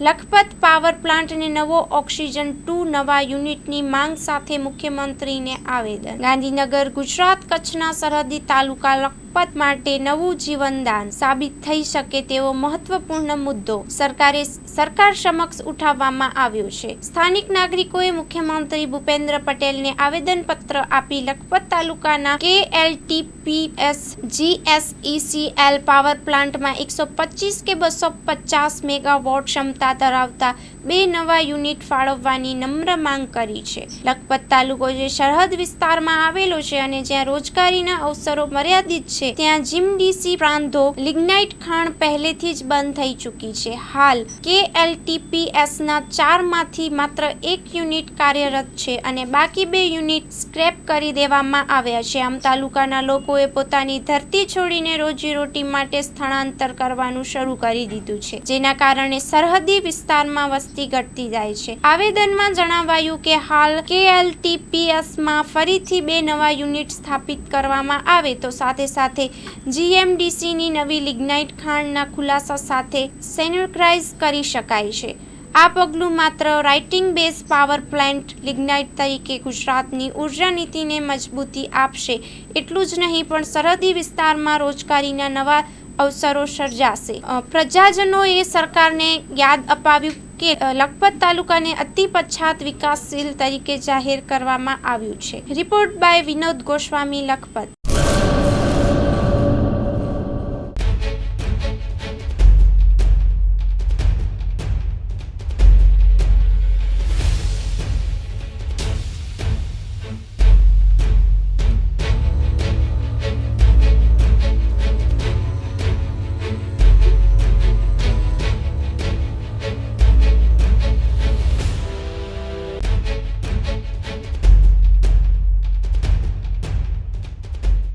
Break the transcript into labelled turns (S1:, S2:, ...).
S1: Lakhpat power પ્લાન્ટને નવો oxygen 2 નવા યુનિટની માંગ સાથે મુખ્યમંત્રીને આવેદન. ગાંધીનગર ગુજરાત કચ્છના સરહદી તાલુકા લખપત માટે નવું જીવનદાન સાબિત થઈ શકે તેવો મહત્વપૂર્ણ મુદ્દો સરકાર સમક્ષ ઉઠાવવામાં આવ્યો છે. સ્થાનિક નાગરિકોએ મુખ્યમંત્રી ભૂપેન્દ્ર પટેલને આવેદનપત્ર આપી લખપત તાલુકાના KLTPS GSECL પાવર પ્લાન્ટમાં 125 કે 250 મેગાવોટ ક્ષમતા ધરાવતા 2 નવા યુનિટ ફાળવવાની નમ્ર માંગ કરી છે. લખપત તાલુકો જે સરહદ વિસ્તારમાં આવેલો છે અને જ્યાં રોજગારીના અવસરો મર્યાદિત છે, ત્યાં જીએમડીસી પ્રાંતો લિગ્નાઇટ ખાણ પહેલેથી જ બંધ થઈ ચૂકી છે. હાલ KLTPSના 4 માંથી માત્ર 1 યુનિટ કાર્યરત છે અને બાકી 2 યુનિટ સ્ક્રેપ કરી દેવામાં આવ્યા છે. આમ તાલુકાના લોકોએ પોતાની ધરતી છોડીને રોજીરોટી માટે સ્થળાંતર કરવાનું શરૂ કરી દીધું છે, જેના કારણે સરહદી વિસ્તારમાં વસ્તી ઘટતી જાય છે. આવેદનમાં જણાવાયું કે હાલ KLTPSમાં ફરીથી 2 નવા યુનિટ સ્થાપિત કરવામાં આવે તો સાથે સાથે જીએમડીસીની નવી લિગ્નાઇટ ખાણના ખુલાસા સાથે સેન્ટ્રલાઇઝ કરી શકાય છે. આ પગલું માત્ર writing base power plant lignite તરીકે ગુજરાતની ઉર્જા નીતિને મજબૂતી આપશે એટલું જ નહીં, પણ સરહદી વિસ્તારમાં રોજગારીના નવા અવસરો સર્જાશે. પ્રજાજનોએ સરકારને યાદ અપાવ્યું કે લખપત તાલુકાને અતિ પછાત વિકાસશીલ તરીકે જાહેર કરવામાં આવ્યું છે. Report by Vinod Goswami, Lakhpat.